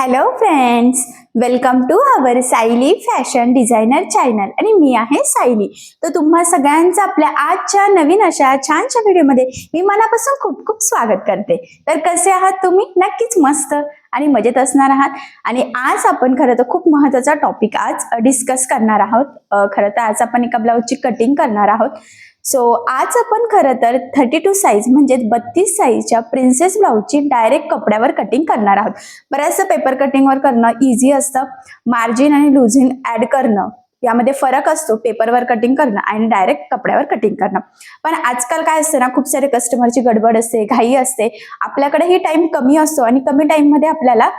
Hello friends, welcome to our Sayali fashion designer channel आणि मी आहे सायली. तर तुम्हा सगळ्यांचं आपल्या आजच्या नवीन अशा छानशा व्हिडिओमध्ये मी मनापासून खूप खूप स्वागत करते. तर कसे आहात तुम्ही? नक्कीच मस्त आणि मजेत असणार आहात. आणि आज आपण खरं तर खूप महत्त्वाचा टॉपिक आज डिस्कस करणार आहोत. खरं तर आज आपण एका ब्लाऊजची कटिंग करणार आहोत. सो आज आपण खरं तर 32 साईज म्हणजे 32 साईजच्या प्रिन्सेस ब्लाऊजची डायरेक्ट कपड्यावर कटिंग करणार आहोत. बऱ्याचसं पेपर कटिंगवर करणं इझी असतं. मार्जिन आणि लुझिंग ऍड करणं यामध्ये फरक असतो, पेपरवर कटिंग करणं आणि डायरेक्ट कपड्यावर कटिंग करणं. पण आजकाल काय असतं ना, खूप सारे कस्टमरची गडबड असते, घाई असते, आपल्याकडेही टाइम कमी असतो आणि कमी टाइम मध्ये आपल्याला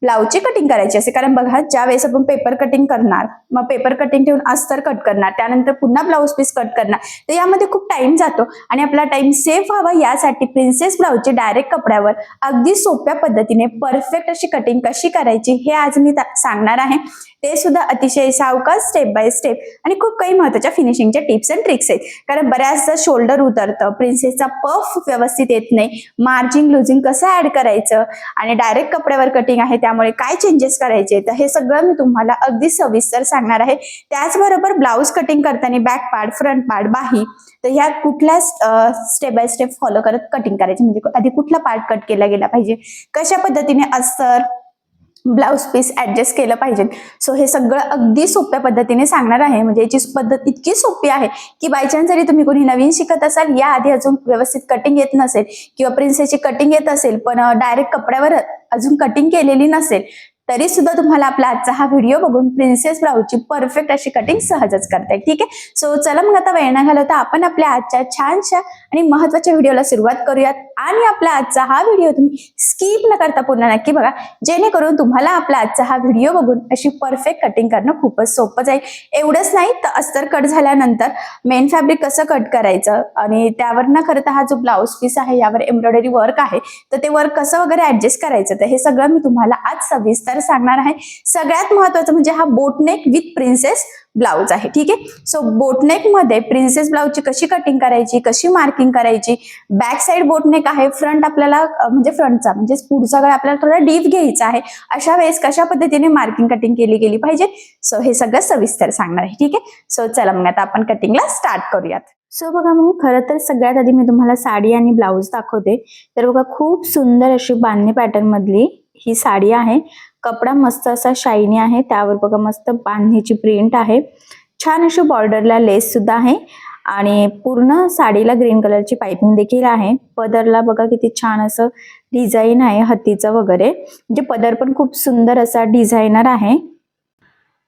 ब्लाऊजची कटिंग करायची असते. कारण बघा, ज्या वेळेस आपण पेपर कटिंग करणार, मग पेपर कटिंग ठेवून अस्तर कट करणार, त्यानंतर पुन्हा ब्लाऊज पीस कट करणार, तर यामध्ये खूप टाइम जातो आणि आपला टाइम सेव्ह व्हावा यासाठी प्रिन्सेस ब्लाऊजची डायरेक्ट कपड्यावर अगदी सोप्या पद्धतीने परफेक्ट अशी कटिंग कशी करायची हे आज मी सांगणार आहे. ते सुद्धा अतिशय सावकाश, स्टेप बाय स्टेप आणि खूप काही महत्त्वाच्या फिनिशिंगच्या टिप्स अँड ट्रिक्स आहेत. कारण बऱ्याचदा शोल्डर उतरतं, प्रिन्सेसचा पफ व्यवस्थित येत नाही, मार्जिन लुझिंग कसं ऍड करायचं आणि डायरेक्ट कपड्यावर कटिंग आहे त्यामुळे काय चेंजेस करायचे, तर हे सगळं मी तुम्हाला अगदी सविस्तर सांगणार आहे. त्याचबरोबर ब्लाऊज कटिंग करताना बॅक पार्ट, फ्रंट पार्ट, बाही, तर ह्या कुठल्या स्टेप बाय स्टेप फॉलो करत कटिंग करायची, म्हणजे आधी कुठला पार्ट कट केला गेला पाहिजे, कशा पद्धतीने अस्तर ब्लाऊज पीस ऍडजस्ट केलं पाहिजे. सो हे सगळं अगदी सोप्या पद्धतीने सांगणार आहे. म्हणजे याची पद्धत इतकी सोपी आहे की बाय चान्स जरी तुम्ही कोणी नवीन शिकत असाल, या आधी अजून व्यवस्थित कटिंग येत नसेल किंवा प्रिन्सेसची कटिंग येत असेल पण डायरेक्ट कपड्यावर अजून कटिंग केलेली नसेल, तरी सुद्धा तुम्हाला आपला आजचा हा व्हिडिओ बघून प्रिन्सेस ब्लाऊजची परफेक्ट अशी कटिंग सहजच करता येईल. ठीक आहे. सो चला मग आता वेळ न घालवता आपण आपल्या आजच्या छानशा आणि महत्त्वाच्या व्हिडिओला सुरुवात करूयात. आणि आपला आजचा हा व्हिडिओ तुम्ही स्किप न करता पुन्हा नक्की बघा, जेणेकरून तुम्हाला आपला आजचा हा व्हिडिओ बघून अशी परफेक्ट कटिंग करणं खूपच सोपं जाईल. एवढंच नाही तर अस्तर कट झाल्यानंतर मेन फॅब्रिक कसं कट करायचं आणि त्यावर ना खरं तर हा जो ब्लाऊज पीस आहे यावर एम्ब्रॉयडरी वर्क आहे, तर ते वर्क कसं वगैरे ऍडजस्ट करायचं, तर हे सगळं मी तुम्हाला आज सविस्तर सांगणार आहे. सगळ्यात महत्त्वाचं म्हणजे हा बोटनेक विथ प्रिन्सेस ब्लाऊज आहे. ठीक आहे. सो बोटनेक मध्ये प्रिन्सेस ब्लाऊजची कशी कटिंग करायची, कशी मार्किंग करायची, बॅक साइड बोटनेक आहे, फ्रंट आपल्याला म्हणजे फ्रंटचा म्हणजे पुढचा गळा आपल्याला थोडा डीप घ्यायचा आहे, अशा वेळेस कशा पद्धतीने मार्किंग कटिंग केली गेली पाहिजे, सो हे सगळं सविस्तर सांगणार आहे. ठीक आहे. सो चला मग आता आपण कटिंगला स्टार्ट करूयात. सो बघा, मग खरं तर सगळ्यात आधी मी तुम्हाला साडी आणि ब्लाऊज दाखवते. तर बघा, खूप सुंदर अशी बांधणी पॅटर्न मधली ही साडी आहे. कपडा मस्त असा शायनी आहे, त्यावर बघा मस्त बांधणीची प्रिंट आहे, छान अशी बॉर्डरला लेस सुद्धा आहे आणि पूर्ण साडीला ग्रीन कलरची पाइपिंग देखील आहे. पदरला बघा किती छान असं डिझाईन आहे हत्तीचं वगैरे, म्हणजे पदर पण खूप सुंदर असा डिझायनर आहे.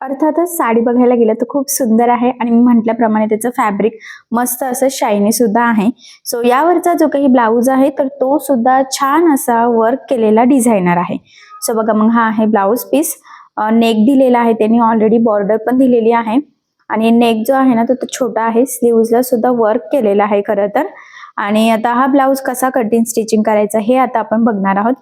अर्थातच साडी बघायला गेलं तर खूप सुंदर आहे आणि मी म्हटल्याप्रमाणे त्याचं फॅब्रिक मस्त असं शायनी सुद्धा आहे. सो यावरचा जो काही ब्लाऊज आहे तर तो सुद्धा छान असा वर्क केलेला डिझायनर आहे. सो बघा, मग हा आहे ब्लाऊज पीस. नेक दिलेला आहे, त्यांनी ऑलरेडी बॉर्डर पण दिलेली आहे आणि नेक जो आहे ना तो छोटा आहे. स्लीव्हजला सुद्धा वर्क केलेला आहे खरं तर. आणि आता हा ब्लाऊज कसा कटिंग स्टिचिंग करायचा हे आता आपण बघणार आहोत.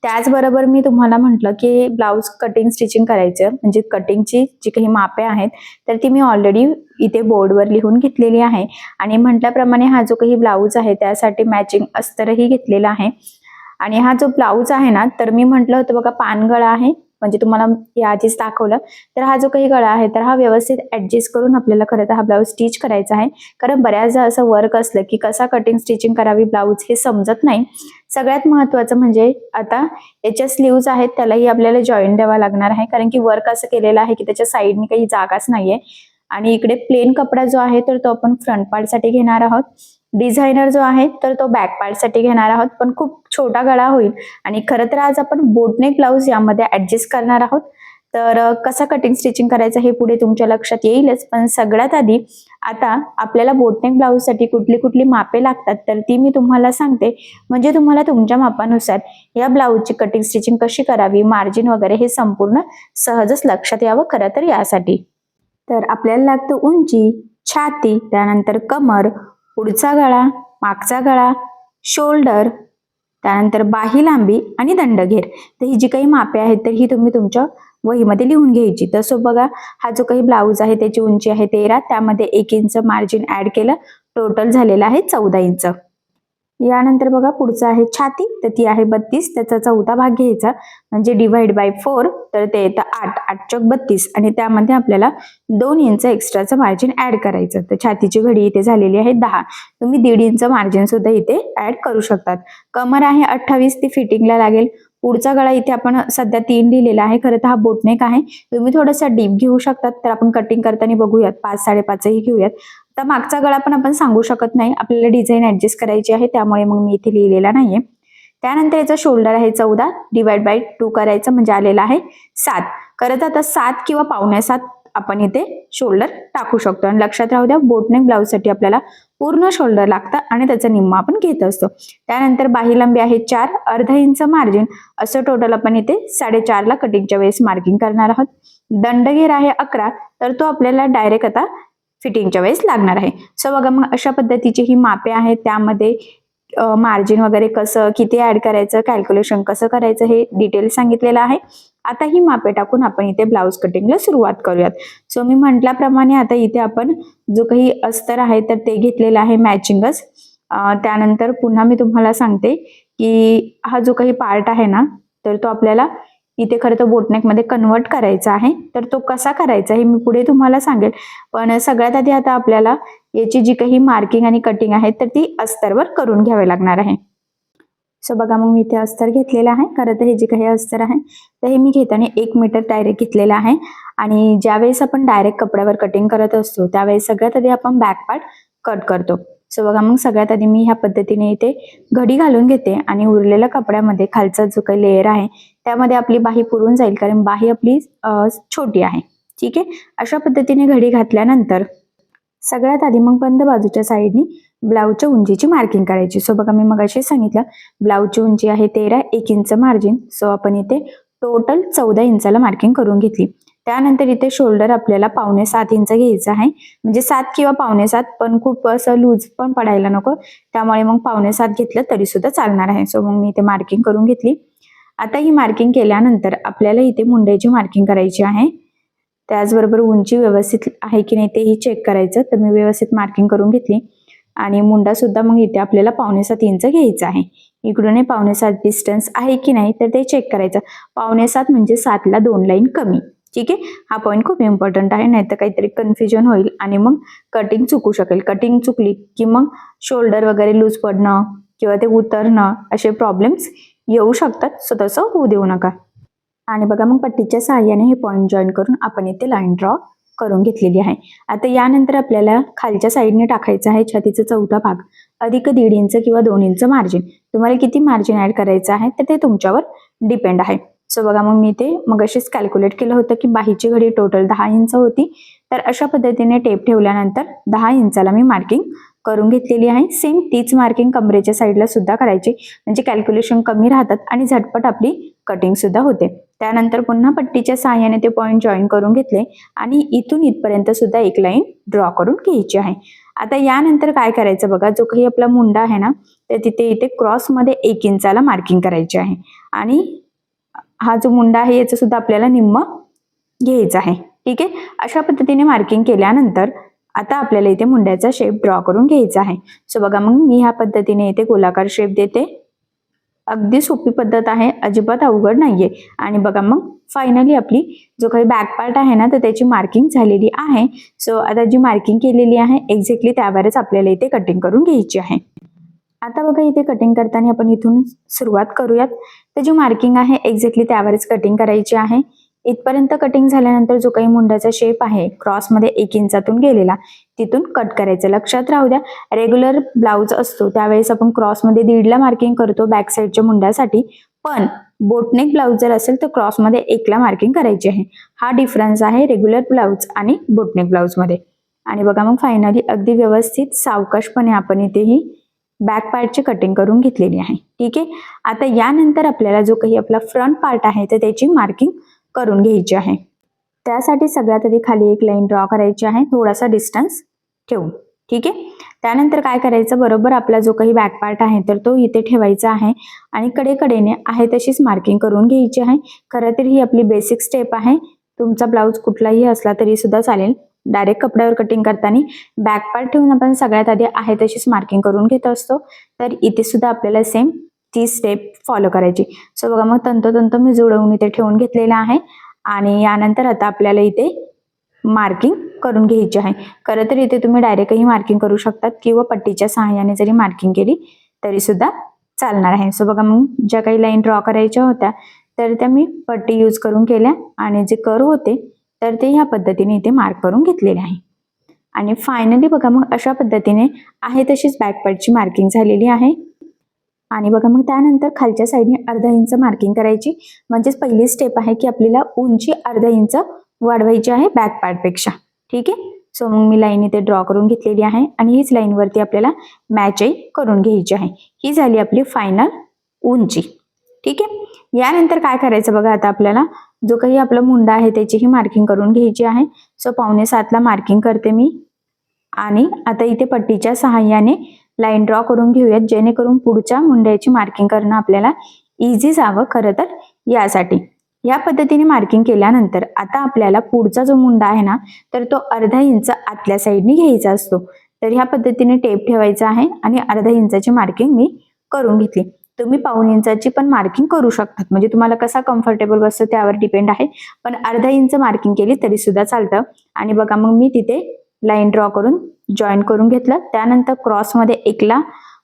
त्याचबरोबर मी तुम्हाला म्हटलं की ब्लाऊज कटिंग स्टिचिंग करायचं म्हणजे कटिंगची जी काही मापे आहेत तर ती मी ऑलरेडी इथे बोर्डवर लिहून घेतलेली आहे आणि म्हटल्याप्रमाणे हा जो काही ब्लाऊज आहे त्यासाठी मॅचिंग अस्तरही घेतलेला आहे. आणि हा जो ब्लाऊज आहे ना, तर मी म्हटलं होतं बघा पानगळा आहे, म्हणजे तुम्हाला याआधीच दाखवलं, तर हा जो काही गळा आहे तर हा व्यवस्थित ऍडजस्ट करून आपल्याला खरं तर हा ब्लाऊज स्टिच करायचा आहे. कारण बऱ्याचदा असं वर्क असलं की कसा कटिंग स्टिचिंग करावी ब्लाऊज हे समजत नाही. सगळ्यात महत्त्वाचं म्हणजे आता याच्या स्लीव्ज आहेत त्यालाही आपल्याला जॉईंट द्यावा लागणार आहे, कारण की वर्क असं केलेलं आहे की त्याच्या साईडने काही जागाच नाहीये. आणि इकडे प्लेन कपडा जो आहे तर तो आपण फ्रंट पार्ट साठी घेणार आहोत. डिझायनर जो आहे तर तो बॅक पार्ट साठी घेणार आहोत, पण खूप छोटा गळा होईल आणि खरं तर आज आपण बोटनेक ब्लाऊज यामध्ये ऍडजस्ट करणार आहोत. तर कसा कटिंग स्टिचिंग करायचं हे पुढे तुमच्या लक्षात येईलच, पण सगळ्यात आधी आता आपल्याला बोटनेक ब्लाऊज साठी कुठली कुठली मापे लागतात तर ती मी तुम्हाला सांगते, म्हणजे तुम्हाला तुमच्या मापानुसार या ब्लाऊजची कटिंग स्टिचिंग कशी करावी, मार्जिन वगैरे हे संपूर्ण सहजच लक्षात यावं खरं तर यासाठी. तर आपल्याला लागतं उंची, छाती, त्यानंतर कमर, पुढचा गळा, मागचा गळा, शोल्डर, त्यानंतर बाही लांबी आणि दंडघेर. तर ही जी काही मापे आहेत तर ही तुम्ही तुमच्या वहीमध्ये लिहून घ्यायची. तसं बघा, हा जो काही ब्लाऊज आहे त्याची उंची आहे 13, त्यामध्ये 1 इंच मार्जिन ऍड केलं, टोटल झालेलं आहे 14 इंच. यानंतर बघा पुढचं आहे छाती, तर ती आहे 32, त्याचा चौथा भाग घ्यायचा म्हणजे डिवाइड बाय 4, तर ते येतं 8, 8 चौक 32 आणि त्यामध्ये आपल्याला 2 इंच एक्स्ट्राचं मार्जिन ऍड करायचं. तर छातीची घडी इथे झालेली आहे 10, तुम्ही 1.5 इंच मार्जिन सुद्धा इथे ऍड करू शकतात. कमर आहे 28, ती फिटिंगला लागेल. पुढचा गळा इथे आपण सध्या 3 दिलेला आहे, खरं तर हा बोटनेक आहे, तुम्ही थोडासा डीप घेऊ शकतात. तर आपण कटिंग करताना बघूयात 5, 5.5 घेऊयात. तर मागचा गळा पण आपण सांगू शकत नाही, आपल्याला डिझाईन ऍडजस्ट करायची आहे, त्यामुळे मग मी इथे लिहिलेला नाहीये. त्यानंतर याचा शोल्डर आहे 14, डिवाइड बाय 2 करायचं म्हणजे आलेला आहे 7. करत आता 7 किंवा 7.25 आपण इथे शोल्डर टाकू शकतो. आणि लक्षात राहू द्या, बोटनेक ब्लाउज साठी आपल्याला पूर्ण शोल्डर लागतं आणि त्याचा निम्मा आपण घेत असतो. त्यानंतर बाही लांबी आहे 4, अर्धा इंच मार्जिन, असं टोटल आपण इथे 4.5 ला कटिंगच्या वेळेस मार्किंग करणार आहोत. दंडघेर आहे 11, तर तो आपल्याला डायरेक्ट आता फिटिंगच्या वेळेस लागणार आहे. सो बघा मग अशा पद्धतीची ही मापे आहेत, त्यामध्ये मार्जिन वगैरे कसं किती ऍड करायचं, कॅल्क्युलेशन कसं करायचं हे डिटेल सांगितलेलं आहे. आता ही मापे टाकून आपण इथे ब्लाउज कटिंगला सुरुवात करूयात. सो मी म्हटल्याप्रमाणे आता इथे आपण जो काही अस्तर आहे तर ते घेतलेलं आहे मॅचिंगच. त्यानंतर पुन्हा मी तुम्हाला सांगते की हा जो काही पार्ट आहे ना, तर तो आपल्याला इथे खरं तर बोटनेक मध्ये कन्वर्ट करायचा आहे. तर तो कसा करायचा हे मी पुढे तुम्हाला सांगेल, पण सगळ्यात आधी आता आपल्याला याची जी काही मार्किंग आणि कटिंग आहे तर ती अस्तरवर करून घ्यावी लागणार आहे. सो बघा मग मी इथे अस्तर घेतलेलं आहे. खरं तर हे जे काही अस्तर आहे तर हे मी घेताना 1 मीटर डायरेक्ट घेतलेलं आहे. आणि ज्यावेळेस आपण डायरेक्ट कपड्यावर कटिंग करत असतो त्यावेळेस सगळ्यात आधी आपण बॅक पार्ट कट करतो. सो बघा मग सगळ्यात आधी मी ह्या पद्धतीने इथे घडी घालून घेते आणि उरलेल्या कपड्यामध्ये खालचा जो काही लेअर आहे त्यामध्ये आपली बाही पुरून जाईल, कारण बाही आपली छोटी आहे. ठीक आहे, अशा पद्धतीने घडी घातल्यानंतर सगळ्यात आधी मग बंद बाजूच्या साईडनी ब्लाऊजच्या उंचीची मार्किंग करायची. सो बघा मी मगाशी सांगितलं ब्लाऊजची उंची आहे 13, 1 इंच मार्जिन. सो आपण इथे टोटल 14 इंचाला मार्किंग करून घेतली. त्यानंतर इथे शोल्डर आपल्याला 7.25 इंच घ्यायचं आहे, म्हणजे 7 किंवा 7.25, पण खूप असं लूज पण पडायला नको, त्यामुळे मग 7.25 घेतलं तरी सुद्धा चालणार आहे. सो मग मी इथे मार्किंग करून घेतली. आता ही मार्किंग केल्यानंतर आपल्याला इथे मुंड्याची मार्किंग करायची आहे. त्याचबरोबर उंची व्यवस्थित आहे की नाही तेही चेक करायचं. तर मी व्यवस्थित मार्किंग करून घेतली आणि मुंडा सुद्धा मग इथे आपल्याला 7.25 इंच घ्यायचा आहे. इकडून 7.25 डिस्टन्स आहे की नाही तर ते चेक करायचं. 7.25 म्हणजे 7 ला 2 लाईन कमी. ठीक आहे, हा पॉईंट खूप इम्पॉर्टंट आहे, नाही तर काहीतरी कन्फ्युजन होईल आणि मग कटिंग चुकू शकेल. कटिंग चुकली की मग शोल्डर वगैरे लूज पडणं किंवा ते उतरणं असे प्रॉब्लेम्स येऊ शकतात. सो तसं होऊ देऊ नका. आणि बघा मग पट्टीच्या सहाय्याने हे पॉईंट जॉईन करून आपण इथे लाईन ड्रॉ करून घेतलेली आहे. आता यानंतर आपल्याला खालच्या साईडने टाकायचं आहे छातीचा चौथा भाग, अधिक 1.5 इंच किंवा 2 इंच मार्जिन. तुम्हाला किती मार्जिन ऍड करायचं आहे तर ते तुमच्यावर डिपेंड आहे. सो बघा मग मी ते मग अशीच कॅल्क्युलेट केलं होतं की बाहीची घडी टोटल 10 इंच होती, तर अशा पद्धतीने टेप ठेवल्यानंतर 10 इंचाला मी मार्किंग करून घेतलेली आहे. सेम तीच मार्किंग कमरेच्या साईडला सुद्धा करायची, म्हणजे कॅल्क्युलेशन कमी राहतात आणि झटपट आपली कटिंग सुद्धा होते. त्यानंतर पुन्हा पट्टीच्या सहाय्याने ते पॉईंट जॉईन करून घेतले आणि इथून इथपर्यंत सुद्धा एक लाईन ड्रॉ करून घ्यायची आहे. आता यानंतर काय करायचं बघा, जो काही आपला मुंडा आहे ना तर तिथे इथे क्रॉसमध्ये 1 इंचाला मार्किंग करायची आहे आणि हा जो मुंडा आहे याचं सुद्धा आपल्याला निम्म घ्यायचं आहे. ठीक आहे, अशा पद्धतीने मार्किंग केल्यानंतर आता आपल्याला इथे मुंड्याचा शेप ड्रॉ करून घ्यायचा आहे. सो बघा मग मी ह्या पद्धतीने इथे गोलाकार शेप देते. अगदी सोपी पद्धत आहे, अजिबात अवघड नाहीये. आणि बघा मग फायनली आपली जो काही बॅक पार्ट आहे ना तर त्याची मार्किंग झालेली आहे. सो आता जी मार्किंग केलेली आहे एक्झॅक्टली त्यावरच आपल्याला इथे कटिंग करून घ्यायची आहे. आता बघा इथे कटिंग करताना आपण इथून सुरुवात करूयात. तर जी मार्किंग आहे एक्झॅक्टली त्यावरच कटिंग करायची आहे. इथपर्यंत कटिंग झाल्यानंतर जो काही मुंड्याचा शेप आहे क्रॉसमध्ये 1 इंचातून गेलेला तिथून कट करायचं. लक्षात राहू द्या, रेग्युलर ब्लाउज असतो त्यावेळेस आपण क्रॉसमध्ये 1.5 ला मार्किंग करतो बॅक साईडच्या मुंड्यासाठी, पण बोटनेक ब्लाउज जर असेल तर क्रॉसमध्ये 1 ला मार्किंग करायची आहे. हा डिफरन्स आहे रेग्युलर ब्लाउज आणि बोटनेक ब्लाउज मध्ये. आणि बघा मग फायनली अगदी व्यवस्थित सावकाशपणे आपण इथेही बॅक पार्टची कटिंग करून घेतलेली आहे. ठीक आहे, आता यानंतर आपल्याला जो काही आपला फ्रंट पार्ट आहे तर त्याची मार्किंग करून घ्यायची आहे. त्यासाठी सगळ्यात आधी खाली एक लाईन ड्रॉ करायची आहे, थोडासा डिस्टन्स ठेवून. ठीक आहे, त्यानंतर काय करायचं, बरोबर आपला जो काही बॅक पार्ट आहे तर तो इथे ठेवायचा आहे आणि कडेकडेने आहे तशीच मार्किंग करून घ्यायची आहे. खरं तर ही आपली बेसिक स्टेप आहे, तुमचा ब्लाऊज कुठलाही असला तरी सुद्धा चालेल, डायरेक्ट कपड्यावर कटिंग करताना बॅक पार्ट ठेवून आपण सगळ्यात आधी आहे तशीच मार्किंग करून घेत असतो. तर इथे सुद्धा आपल्याला सेम ती स्टेप फॉलो करायची. सो बघा, मग तंतोतंत मी जुळवून इथे ठेवून घेतलेलं आहे आणि यानंतर आता आपल्याला इथे मार्किंग करून घ्यायची आहे. खरं तर इथे तुम्ही डायरेक्टही मार्किंग करू शकतात किंवा पट्टीच्या सहाय्याने जरी मार्किंग केली तरी सुद्धा चालणार आहे. सो बघा, मग ज्या काही लाईन ड्रॉ करायच्या होत्या तर त्या मी पट्टी यूज करून केल्या आणि जे कर्व होते तर ते ह्या पद्धतीने इथे मार्क करून घेतलेले आहे. आणि फायनली बघा, मग अशा पद्धतीने आहे तशीच बॅक पार्टची मार्किंग झालेली आहे. आणि बघा, मग त्यानंतर खालच्या साईडने अर्धा इंच मार्किंग करायची. म्हणजेच पहिली स्टेप आहे की आपल्याला उंची अर्धा इंच वाढवायची आहे बॅक पार्टपेक्षा. ठीक आहे. सो मग मी लाईन इथे ड्रॉ करून घेतलेली आहे आणि हीच लाईनवरती आपल्याला मॅचही करून घ्यायची आहे. ही झाली आपली फायनल उंची. ठीक आहे. यानंतर काय करायचं बघा, आता आपल्याला जो काही आपला मुंडा आहे त्याचीही मार्किंग करून घ्यायची आहे. सो 6:45 मार्किंग करते मी आणि आता इथे पट्टीच्या सहाय्याने लाईन ड्रॉ करून घेऊयात, जेणेकरून पुढच्या मुंड्याची मार्किंग करणं आपल्याला इझी जावं. खरं तर यासाठी या पद्धतीने मार्किंग केल्यानंतर आता आपल्याला पुढचा जो मुंडा आहे ना तर तो अर्धा इंच आतल्या साईडने घ्यायचा असतो. तर ह्या पद्धतीने टेप ठेवायचा आहे आणि अर्धा इंचाची मार्किंग मी करून घेतली. तुम्ही 1/4 इंचाची पण मार्किंग करू शकतात, म्हणजे तुम्हाला कसा कम्फर्टेबल बसतो त्यावर डिपेंड आहे. पण अर्धा इंच मार्किंग केली तरी सुद्धा चालतं. आणि बघा, मग मी तिथे लाईन ड्रॉ करून जॉईन करून घेतलं. त्यानंतर क्रॉसमध्ये एकला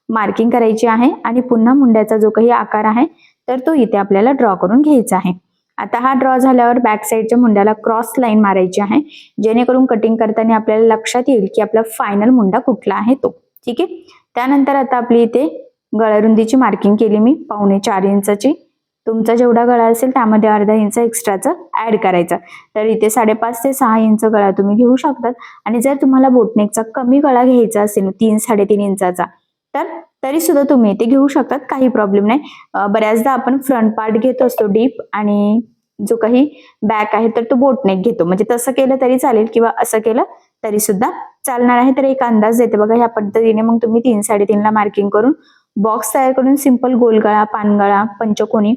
मार्किंग करायची आहे आणि पुन्हा मुंड्याचा जो काही आकार आहे तर तो इथे आपल्याला ड्रॉ करून घ्यायचा आहे. आता हा ड्रॉ झाल्यावर बॅक साईडच्या मुंड्याला क्रॉस लाईन मारायची आहे, जेणेकरून कटिंग करताना आपल्याला लक्षात येईल की आपला फायनल मुंडा कुठला आहे तो. ठीक आहे. त्यानंतर आता आपली इथे गळारुंदीची मार्किंग केली मी 4.25 इंचाची. तुमचा जेवढा गळा असेल त्यामध्ये अर्धा इंच एक्स्ट्राचं ऍड करायचं. तर इथे 5.5 ते 6 इंच गळा तुम्ही घेऊ शकतात. आणि जर तुम्हाला बोटनेकचा कमी गळा घ्यायचा असेल 3-3.5 इंचाचा तर तरी सुद्धा तुम्ही इथे घेऊ शकतात, काही प्रॉब्लेम नाही. बऱ्याचदा आपण फ्रंट पार्ट घेत असतो डीप आणि जो काही बॅक आहे तर तो बोटनेक घेतो, म्हणजे तसं केलं तरी चालेल किंवा असं केलं तरी सुद्धा चालणार आहे. तर एक अंदाज देते बघा, ह्या पद्धतीने मग तुम्ही 3-3.5 मार्किंग करून बॉक्स तयार करून सिंपल गोलगळा, पानगळा, पंचकोनी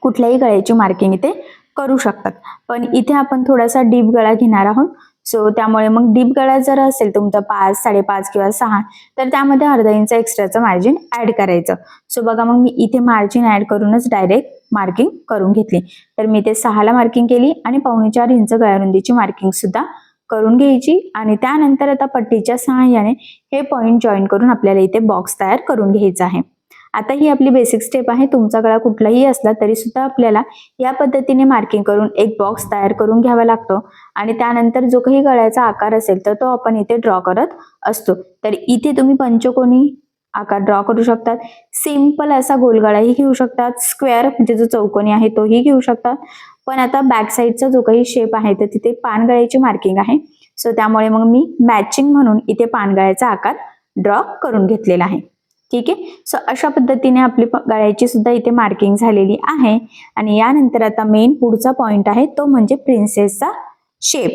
कुठल्याही गळ्याची मार्किंग इथे करू शकतात. पण इथे आपण थोडासा डीप गळा घेणार आहोत. सो त्यामुळे मग डीप गळा जर असेल तुमचा 5, 5.5 किंवा 6 तर त्यामध्ये अर्धा इंच एक्स्ट्राचं मार्जिन ऍड करायचं. सो बघा, मग मी इथे मार्जिन ऍड करूनच डायरेक्ट मार्किंग करून घेतली. तर मी इथे 6ला मार्किंग केली आणि 4.25 इंच गळारुंदीची मार्किंग सुद्धा करून घ्यायची. आणि त्यानंतर आता पट्टीच्या सहाय्याने हे पॉइंट जॉईन करून आपल्याला इथे बॉक्स तयार करून घ्यायचा आहे. आता ही आपली बेसिक स्टेप आहे. तुमचा गळा कुठलाही असला तरी सुद्धा आपल्याला या पद्धतीने मार्किंग करून एक बॉक्स तयार करून घ्यावा लागतो. आणि त्यानंतर जो काही गळ्याचा आकार असेल तर तो आपण इथे ड्रॉ करत असतो. तर इथे तुम्ही पंचकोनी आकार ड्रॉ करू शकतात, सिंपल असा गोलगळाही घेऊ शकतात, स्क्वेअर म्हणजे जो चौकोनी आहे तोही घेऊ शकतात. पण आता बॅक साईडचा जो काही शेप आहे तर तिथे पानगळ्याची मार्किंग आहे. सो त्यामुळे मग मी मॅचिंग म्हणून इथे पानगळ्याचा आकार ड्रॉ करून घेतलेला आहे. ठीक आहे. सो अशा पद्धतीने आपली गळ्याची सुद्धा इथे मार्किंग झालेली आहे. आणि यानंतर आता मेन पुढचा पॉइंट आहे तो म्हणजे प्रिन्सेसचा शेप.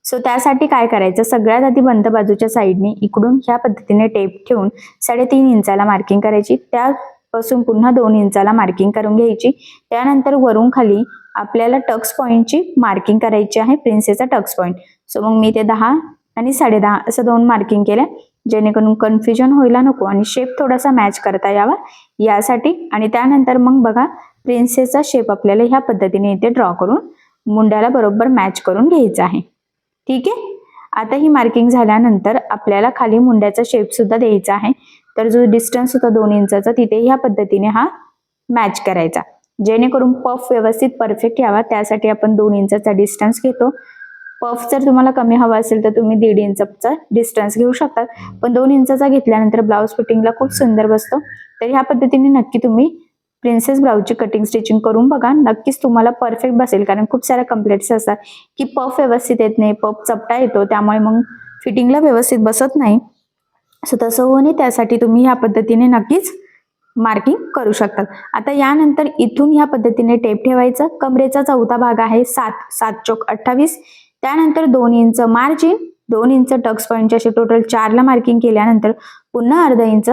सो त्यासाठी काय करायचं, सगळ्यात आधी बंद बाजूच्या साईडने इकडून ह्या पद्धतीने टेप ठेवून 3.5 इंचाला मार्किंग करायची. त्यापासून पुन्हा 2 इंचाला मार्किंग करून घ्यायची. त्यानंतर वरून खाली आपल्याला टक्स पॉइंटची मार्किंग करायची आहे, प्रिन्सेसचा टक्स पॉइंट. सो मग मी ते 10 आणि 10.5 असं 2 मार्किंग केल्या, जेणेकरून कन्फ्युजन व्हायला नको आणि शेप थोडासा मॅच करता यावा यासाठी. आणि त्यानंतर मग बघा, प्रिन्सेसचा शेप आपल्याला ह्या पद्धतीने इथे ड्रॉ करून मुंड्याला बरोबर मॅच करून घ्यायचा आहे. ठीक आहे. आता ही मार्किंग झाल्यानंतर आपल्याला खाली मुंड्याचा शेप सुद्धा द्यायचा आहे. तर जो डिस्टन्स होता 2 इंचाचा तिथे ह्या पद्धतीने हा मॅच करायचा, जेणेकरून पफ व्यवस्थित परफेक्ट यावा. त्यासाठी आपण 2 इंचाचा डिस्टन्स घेतो. पफ जर तुम्हाला कमी हवा असेल तर तुम्ही 1.5 इंचाचा डिस्टन्स घेऊ शकतात, पण 2 इंचाचा घेतल्यानंतर ब्लाऊज फिटिंगला खूप सुंदर बसतो. तर ह्या पद्धतीने नक्की तुम्ही प्रिन्सेस ब्लाऊजची कटिंग स्टिचिंग करून बघा, नक्कीच तुम्हाला परफेक्ट बसेल. कारण खूप साऱ्या कंप्लेंट्स असतात की पफ व्यवस्थित येत नाही, पफ चपटा येतो, त्यामुळे मग फिटिंगला व्यवस्थित बसत नाही. सो तसं होऊ नये त्यासाठी तुम्ही ह्या पद्धतीने नक्कीच मार्किंग करू शकतात. आता यानंतर इथून ह्या पद्धतीने टेप ठेवायचं. कमरेचा चौथा भाग आहे 7 चौक 28. त्यानंतर 2 इंच मार्जिन, 2 इंच टक्स पॉइंटचे असे टोटल 4ला मार्किंग केल्यानंतर पुन्हा अर्धा इंच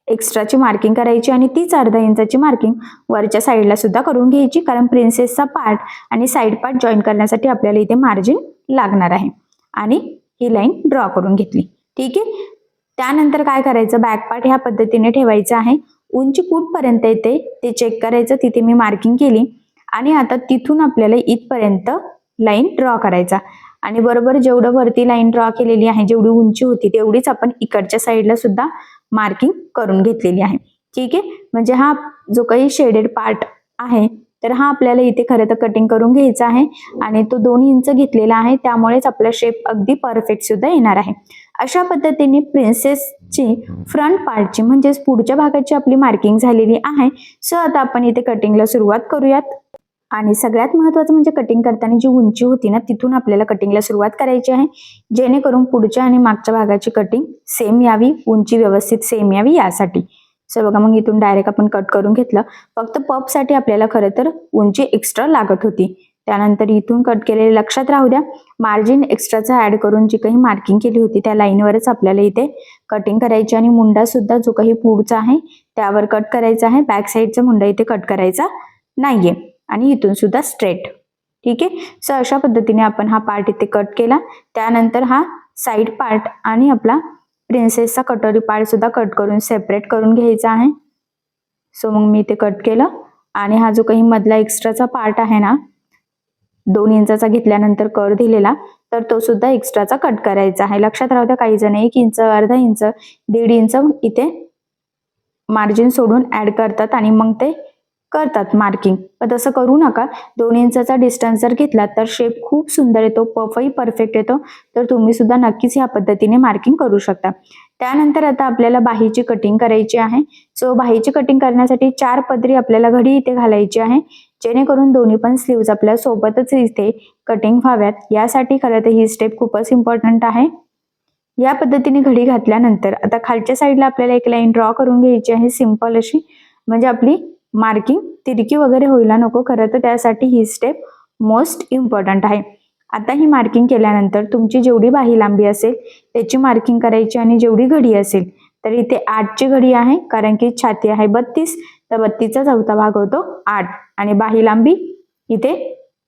एक्स्ट्राची मार्किंग करायची आणि तीच अर्धा इंचाची मार्किंग वरच्या साईडला सुद्धा करून घ्यायची, कारण प्रिन्सेसचा पार्ट आणि साईड पार्ट जॉईन करण्यासाठी आपल्याला इथे मार्जिन लागणार आहे. आणि ही लाईन ड्रॉ करून घेतली. ठीक आहे. त्यानंतर काय करायचं, बॅक पार्ट ह्या पद्धतीने ठेवायचं आहे. उंची कुठपर्यंत येते ते चेक करायचं, तिथे मी मार्किंग केली. आणि आता तिथून आपल्याला इथपर्यंत लाईन ड्रॉ करायचा आणि बरोबर जेवढं वरती लाईन ड्रॉ केलेली आहे, जेवढी उंची होती तेवढीच आपण इकडच्या साईडला सुद्धा मार्किंग करून घेतलेली आहे. ठीक आहे. म्हणजे हा जो काही शेडेड पार्ट आहे तर हा आपल्याला इथे खरं तर कटिंग करून घ्यायचा आहे आणि तो 2 इंच घेतलेला आहे, त्यामुळेच आपला शेप अगदी परफेक्ट सुद्धा येणार आहे. अशा पद्धतीने प्रिन्सेसची फ्रंट पार्टची म्हणजेच पुढच्या भागाची आपली मार्किंग झालेली आहे. सो आता आपण इथे कटिंगला सुरुवात करूयात. आणि सगळ्यात महत्त्वाचं म्हणजे कटिंग करताना जी उंची होती ना तिथून आपल्याला कटिंगला सुरुवात करायची आहे, जेणेकरून पुढच्या आणि मागच्या भागाची कटिंग सेम यावी, उंची व्यवस्थित सेम यावी यासाठी. सो बघा मग इथून डायरेक्ट आपण कट करून घेतलं. फक्त पपसाठी आपल्याला खरं तर उंची एक्स्ट्रा लागत होती. त्यानंतर इथून कट केलेले लक्षात राहू द्या, मार्जिन एक्स्ट्राचा ऍड करून जी काही मार्किंग केली होती त्या लाईनवरच आपल्याला इथे कटिंग करायची आणि मुंडा सुद्धा जो काही पुढचा आहे त्यावर कट करायचा आहे. बॅक साईडचा मुंडा इथे कट करायचा नाहीये आणि इथून सुद्धा स्ट्रेट. ठीक आहे. सो अशा पद्धतीने आपण हा पार्ट इथे कट केला. त्यानंतर हा साईड पार्ट आणि आपला प्रिन्सेसचा कटोरी पार्ट सुद्धा कट करून सेपरेट करून घ्यायचा आहे. सो मग मी इथे कट केलं आणि हा जो काही मधला एक्स्ट्राचा पार्ट आहे ना 2 इंचाचा घेतल्यानंतर कर दिलेला, तर तो सुद्धा एक्स्ट्राचा कट करायचा आहे. लक्षात राहू द्या, काही जण 1 इंच, अर्धा इंच, 1.5 इंच इथे मार्जिन सोडून ऍड करतात आणि मग ते करतात मार्किंग. पण तसं करू नका. 2 इंचाचा डिस्टन्स जर घेतला तर शेप खूप सुंदर येतो, पफही परफेक्ट येतो. तर तुम्ही सुद्धा नक्कीच ह्या पद्धतीने मार्किंग करू शकता. त्यानंतर आता आपल्याला बाहीची कटिंग करायची आहे. सो बाहीची कटिंग करण्यासाठी 4 पदरी आपल्याला घडी इथे घालायची आहे, जेणेकरून दोन्ही पण स्लीव्ज आपल्या सोबतच इथे कटिंग व्हाव्यात. यासाठी खरं तर ही स्टेप खूपच इम्पॉर्टंट आहे. या पद्धतीने घडी घातल्यानंतर आता खालच्या साईडला आपल्याला एक लाईन ड्रॉ करून घ्यायची आहे, सिंपल अशी. म्हणजे आपली मार्किंग तिरकी वगैरे व्हायला नको, खरं तर त्यासाठी ही स्टेप मोस्ट इम्पॉर्टंट आहे. आता ही मार्किंग केल्यानंतर तुमची जेवढी बाही लांबी असेल त्याची मार्किंग करायची आणि जेवढी घडी असेल तर इथे 8ची घडी आहे, कारण की छाती आहे 32, तर 32चा चौथा भाग होतो 8 आणि बाही लांबी इथे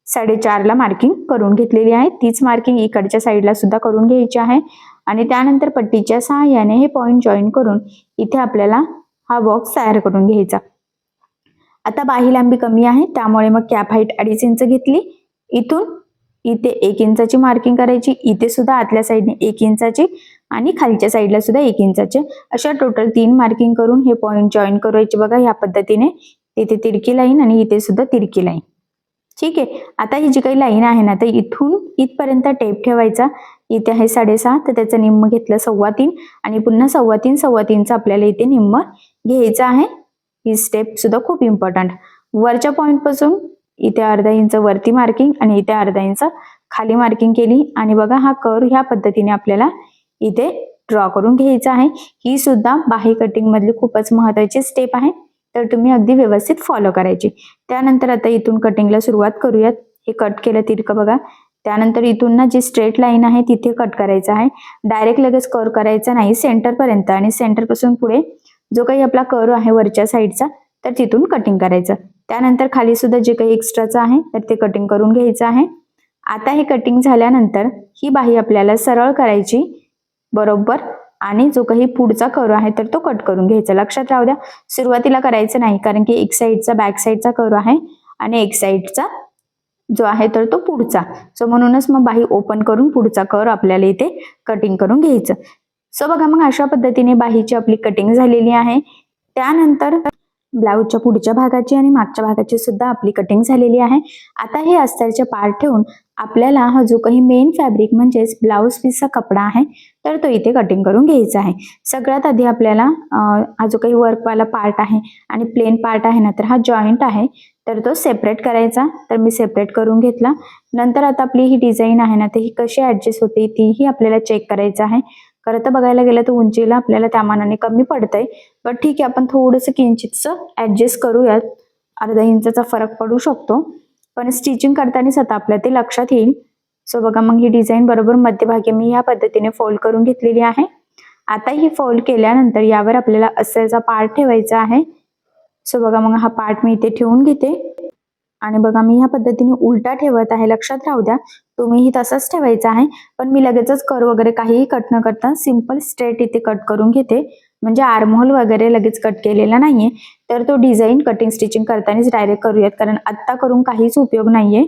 4.5ला मार्किंग करून घेतलेली आहे. तीच मार्किंग इकडच्या साईडला सुद्धा करून घ्यायची आहे आणि त्यानंतर पट्टीच्या सहाय्याने हे पॉइंट जॉईन करून इथे आपल्याला हा बॉक्स तयार करून घ्यायचा. आता बाही लांबी कमी आहे त्यामुळे मग कॅप हाईट 2.5 इंच घेतली. इथून इथे 1 इंचाची मार्किंग करायची, इथे सुद्धा आतल्या साईडने 1 इंचाची आणि खालच्या साईडला सुद्धा 1 इंचाचे, अशा टोटल 3 मार्किंग करून हे पॉइंट जॉईन करायचे. बघा या पद्धतीने इथे तिरकी लाईन आणि इथे सुद्धा तिरकी लाईन. ठीक आहे. आता ही जी काही लाईन आहे ना तर इथून इथपर्यंत टेप ठेवायचा. इथे आहे 6.5 तर त्याचं निम्म घेतलं 3.25 आणि पुन्हा 3.25 आपल्याला इथे निम्म घ्यायचं आहे. ही स्टेप सुद्धा खूप इम्पॉर्टंट. वरच्या पॉइंट पासून इथे अर्धा इंच वरती मार्किंग आणि इथे अर्धा इंच खाली मार्किंग केली आणि बघा हा कर्व ह्या पद्धतीने आपल्याला इथे ड्रॉ करून घ्यायचा आहे. ही सुद्धा बाही कटिंग मधली खूपच महत्वाची स्टेप आहे, तर तुम्ही अगदी व्यवस्थित फॉलो करायची. त्यानंतर आता इथून कटिंगला सुरुवात करूयात. हे कट केलं तिरकं बघा. त्यानंतर इथून ना जी स्ट्रेट लाईन आहे तिथे कट करायचं आहे. डायरेक्ट लगेच कर्व करायचा नाही, सेंटर पर्यंत आणि सेंटर पासून पुढे जो काही आपला कर्व आहे वरच्या साईडचा तर तिथून कटिंग करायचं. त्यानंतर खाली सुद्धा जे काही एक्स्ट्राचं आहे तर ते कटिंग करून घ्यायचं आहे. आता हे कटिंग झाल्यानंतर ही बाही आपल्याला सरळ करायची बरोबर आणि जो काही पुढचा कर्व आहे तर तो कट करून घ्यायचा. लक्षात राहू द्या, सुरुवातीला करायचं नाही, कारण की एक साईडचा बॅक साईडचा कर्व आहे आणि एक साईडचा जो आहे तर तो पुढचा. सो म्हणूनच मग बाही ओपन करून पुढचा कर्व आपल्याला इथे कटिंग करून घ्यायचं. सो बघा मग अशा पद्धतीने बाहीची आपली कटिंग झालेली आहे. त्यानंतर ब्लाऊजच्या पुढच्या भागाची आणि मागच्या भागाची सुद्धा आपली कटिंग झालेली आहे. आता हे अस्तरचे पार्ट ठेवून आपल्याला हा जो काही मेन फॅब्रिक म्हणजेच ब्लाऊज पीसचा कपडा आहे तर तो इथे कटिंग करून घ्यायचा आहे. सगळ्यात आधी आपल्याला हा जो काही वर्कवाला पार्ट आहे आणि प्लेन पार्ट आहे ना तर हा जॉईंट आहे तर तो सेपरेट करायचा. तर मी सेपरेट करून घेतला. नंतर आता आपली ही डिझाईन आहे ना तर ही कशी ऍडजस्ट होते तीही आपल्याला चेक करायचं आहे. खरं तर बघायला गेलं तर उंचीला आपल्याला त्या मानाने कमी पडतंय, पण ठीक आहे आपण थोडंसं किंचितचं ऍडजस्ट करूयात. अर्धा इंचाचा फरक पडू शकतो, पण स्टिचिंग करतानाच आता आपल्या ते लक्षात येईल. सो बघा मग ही डिझाईन बरोबर मध्यभागी मी या पद्धतीने फोल्ड करून घेतलेली आहे आता ही फोल्ड केल्यानंतर यावर आपल्याला असाचा पार्ट ठेवायचा आहे. सो बघा मग हा पार्ट मी इथे ठेवून घेते आणि बघा मी ह्या पद्धतीने उलटा ठेवत आहे. लक्षात राहू द्या तुम्हीही तसंच ठेवायचं आहे, पण मी लगेचच कर्व वगैरे काहीही कट न करता सिंपल स्ट्रेट इथे कट करून घेते. म्हणजे आर्महोल वगैरे लगेच कट केलेला नाहीये, तर तो डिझाईन कटिंग स्टिचिंग करतानाच डायरेक्ट करूयात, कारण आत्ता करून काहीच उपयोग नाहीये.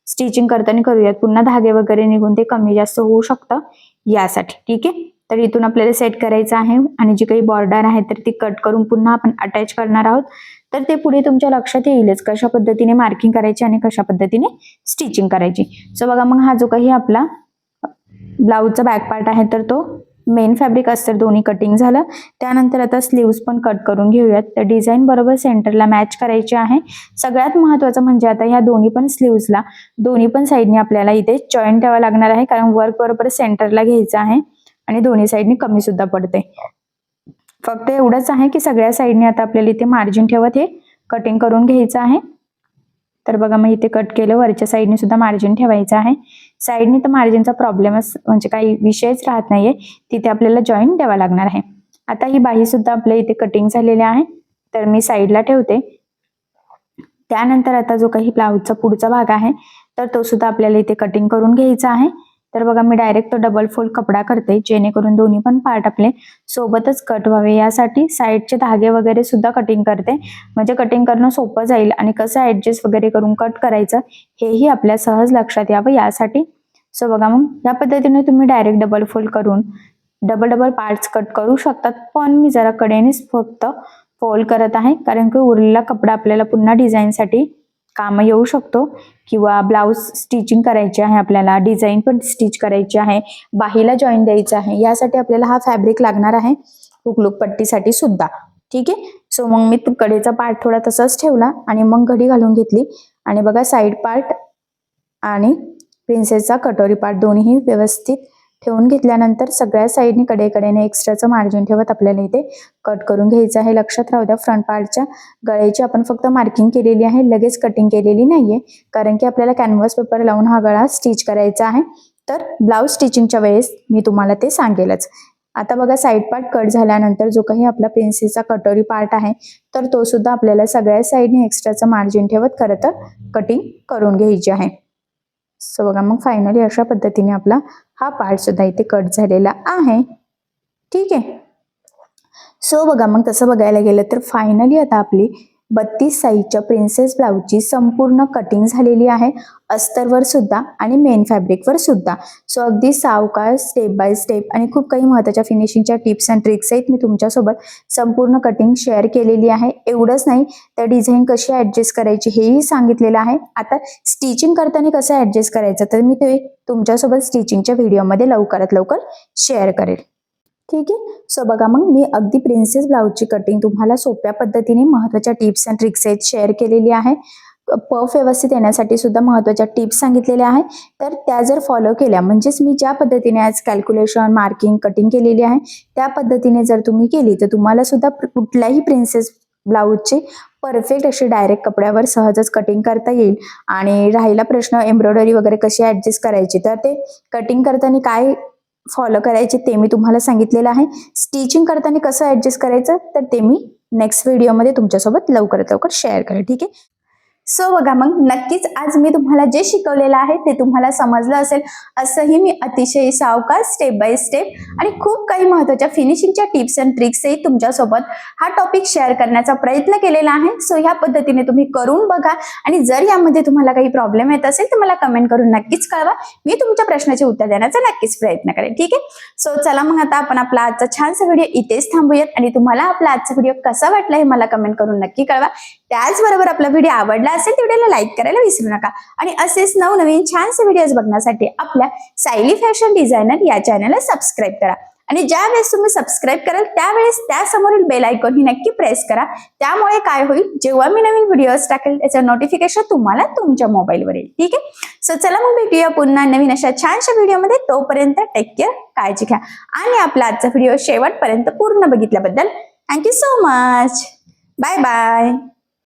स्टिचिंग करताना करूयात, पुन्हा धागे वगैरे निघून ते कमी जास्त होऊ शकतं यासाठी. ठीक आहे, तर इथून आपल्याला सेट करायचं आहे आणि जी काही बॉर्डर आहे तर ती कट करून पुन्हा आपण अटॅच करणार आहोत. तर ते पुढे तुमच्या लक्षात येईलच कशा पद्धतीने मार्किंग करायची आणि कशा पद्धतीने स्टिचिंग करायची. सो बघा मग हा जो काही आपला ब्लाऊजचा बॅक पार्ट आहे तर तो मेन फॅब्रिक अस्तर दोन्ही कटिंग झालं. त्यानंतर आता स्लीव्स पण कट करून घेऊयात. तर डिझाईन बरोबर सेंटरला मॅच करायची आहे. सगळ्यात महत्त्वाचं म्हणजे आता ह्या दोन्ही पण स्लीव्सला दोन्ही पण साईडने आपल्याला इथे जॉईंट द्यावा लागणार आहे, कारण वर्क बरोबर सेंटरला घ्यायचं आहे आणि दोन्ही साईडने कमी सुद्धा पडते. फक्त एवढंच आहे की सगळ्या साईडने आता आपल्याला इथे मार्जिन ठेवत हे कटिंग करून घ्यायचं आहे. तर बघा मी इथे कट केलं, वरच्या साईडने सुद्धा मार्जिन ठेवायचं आहे. साईडने तर मार्जिनचा प्रॉब्लेमच म्हणजे काही विषयच राहत नाहीये, तिथे आपल्याला जॉईंट द्यावा लागणार आहे. आता ही बाही सुद्धा आपल्या इथे कटिंग झालेली आहे, तर मी साईडला ठेवते. त्यानंतर आता जो काही ब्लाऊजचा पुढचा भाग आहे तर तो सुद्धा आपल्याला इथे कटिंग करून घ्यायचा आहे. तर बघा मी डायरेक्ट तो डबल फोल्ड कपडा करते, जेणेकरून दोन्ही पण पार्ट आपले सोबतच कट व्हावे. यासाठी साईडचे धागे वगैरे सुद्धा कटिंग करते, म्हणजे कटिंग करणं सोपं जाईल आणि कसं ऍडजस्ट वगैरे करून कट करायचं हेही आपल्या सहज लक्षात यावं यासाठी. सो बघा मग या पद्धतीने तुम्ही डायरेक्ट डबल फोल्ड करून डबल पार्ट्स कट करू शकतात, पण मी जरा कडेनेच फक्त फोल्ड करत आहे, कारण की उरलेला कपडा आपल्याला पुन्हा डिझाईनसाठी काम येऊ शकतो, किंवा ब्लाऊज स्टिचिंग करायची आहे, आपल्याला डिझाईन पण स्टिच करायची आहे, बाहीला जॉईन द्यायचं आहे, यासाठी आपल्याला हा फॅब्रिक लागणार आहे हुकलूक पट्टीसाठी सुद्धा. ठीक आहे, सो मग मी कडेचा पार्ट थोडा तसाच ठेवला आणि मग घडी घालून घेतली आणि बघा साईड पार्ट आणि प्रिन्सेसचा कटोरी पार्ट दोन्ही व्यवस्थित ठेवून घेतल्यानंतर सगळ्या साईडनी कडेकडेने एक्स्ट्राचं मार्जिन ठेवत आपल्याला इथे कट करून घ्यायचं आहे. लक्षात राहू द्या फ्रंट पार्टच्या गळ्याची आपण फक्त मार्किंग केलेली आहे, लगेच कटिंग केलेली नाहीये, कारण की आपल्याला कॅनव्हास पेपर लावून हा गळा स्टिच करायचा आहे. तर ब्लाऊज स्टिचिंगच्या वेळेस मी तुम्हाला ते सांगेलच. आता बघा साईड पार्ट कट झाल्यानंतर जो काही आपला प्रिन्सेसचा कटोरी पार्ट आहे तर तो सुद्धा आपल्याला सगळ्या साईडने एक्स्ट्राचं मार्जिन ठेवत खरं तर कटिंग करून घ्यायची आहे. सो बघा मग फायनली अशा पद्धतीने आपला हा पार्ट सुद्धा इथे कट झालेला आहे. ठीक आहे, सो बघा मग तसं बघायला गेलं तर फायनली आता आपली 32 साईजच्या प्रिन्सेस ब्लाऊजची संपूर्ण कटिंग झालेली आहे, अस्तरवर सुद्धा आणि मेन फॅब्रिकवर सुद्धा. सो अगदी सावकाश स्टेप बाय स्टेप आणि खूप काही महत्त्वाच्या फिनिशिंगच्या टिप्स अँड ट्रिक्स आहेत मी तुमच्यासोबत संपूर्ण कटिंग शेअर केलेली आहे. एवढंच नाही तर डिझाईन कशी ऍडजस्ट करायची हेही सांगितलेलं आहे. आता स्टिचिंग करताना कसं ऍडजस्ट करायचं तर मी ते तुमच्यासोबत स्टिचिंगच्या व्हिडिओमध्ये लवकरात लवकर शेअर करेल. ठीक आहे, सो बघा मग मी अगदी प्रिन्सेस ब्लाऊजची कटिंग तुम्हाला सोप्या पद्धतीने महत्त्वाच्या टिप्स अँड ट्रिक्स आहेत शेअर केलेली आहे. पफ व्यवस्थित येण्यासाठी सुद्धा महत्त्वाच्या टिप्स सांगितलेल्या आहे, तर त्या जर फॉलो केल्या म्हणजेच मी ज्या पद्धतीने आज कॅल्क्युलेशन मार्किंग कटिंग केलेली आहे त्या पद्धतीने जर तुम्ही केली तर तुम्हाला सुद्धा कुठल्याही प्रिन्सेस ब्लाऊजची परफेक्ट अशी डायरेक्ट कपड्यावर सहजच कटिंग करता येईल. आणि राहिला प्रश्न एम्ब्रॉयडरी वगैरे कशी ऍडजस्ट करायची, तर ते कटिंग करताना काय फॉलो करायचे ते मी तुम्हाला सांगितलेलं आहे. स्टिचिंग करताना कसं ऍडजस्ट करायचं तर ते मी नेक्स्ट व्हिडिओमध्ये तुमच्यासोबत लवकरात लवकर शेअर करेल. ठीक आहे, सो बघा मग नक्कीच आज मी तुम्हाला जे शिकवलेलं आहे ते तुम्हाला समजलं असेल, असंही मी अतिशय सावकाश स्टेप बाय स्टेप आणि खूप काही महत्त्वाच्या फिनिशिंगच्या टिप्स अँड ट्रिक्सही तुमच्यासोबत हा टॉपिक शेअर करण्याचा प्रयत्न केलेला आहे. सो ह्या पद्धतीने तुम्ही करून बघा आणि जर यामध्ये तुम्हाला काही प्रॉब्लेम येत असेल तर मला कमेंट करून नक्कीच कळवा, मी तुमच्या प्रश्नाचे उत्तर देण्याचा नक्कीच प्रयत्न करेन. ठीक आहे, सो चला मग आता आपण आपला आजचा छानसा व्हिडिओ इथेच थांबूयात आणि तुम्हाला आपला आजचा व्हिडिओ कसा वाटला हे मला कमेंट करून नक्की कळवा. त्याचबरोबर आपला व्हिडिओ आवडला असेल तर व्हिडिओला लाईक करायला विसरू नका आणि असेच नवनवीन छानसे व्हिडिओज बघण्यासाठी आपल्या सायली फॅशन डिझायनर या चॅनलला सबस्क्राईब करा आणि ज्या वेळेस तुम्ही सबस्क्राईब कराल त्यावेळेस त्यासमोरील बेल आयकॉन ही नक्की प्रेस करा. त्यामुळे काय होईल, जेव्हा मी नवीन व्हिडिओज टाकेल त्याचं नोटिफिकेशन तुम्हाला तुमच्या मोबाईलवर येईल. ठीक आहे, सो चला मग भेटूया पुन्हा नवीन अशा छानशा व्हिडिओमध्ये. तोपर्यंत टेक केअर, काळजी घ्या आणि आपला आजचा व्हिडिओ शेवटपर्यंत पूर्ण बघितल्याबद्दल thank you so much. Bye bye.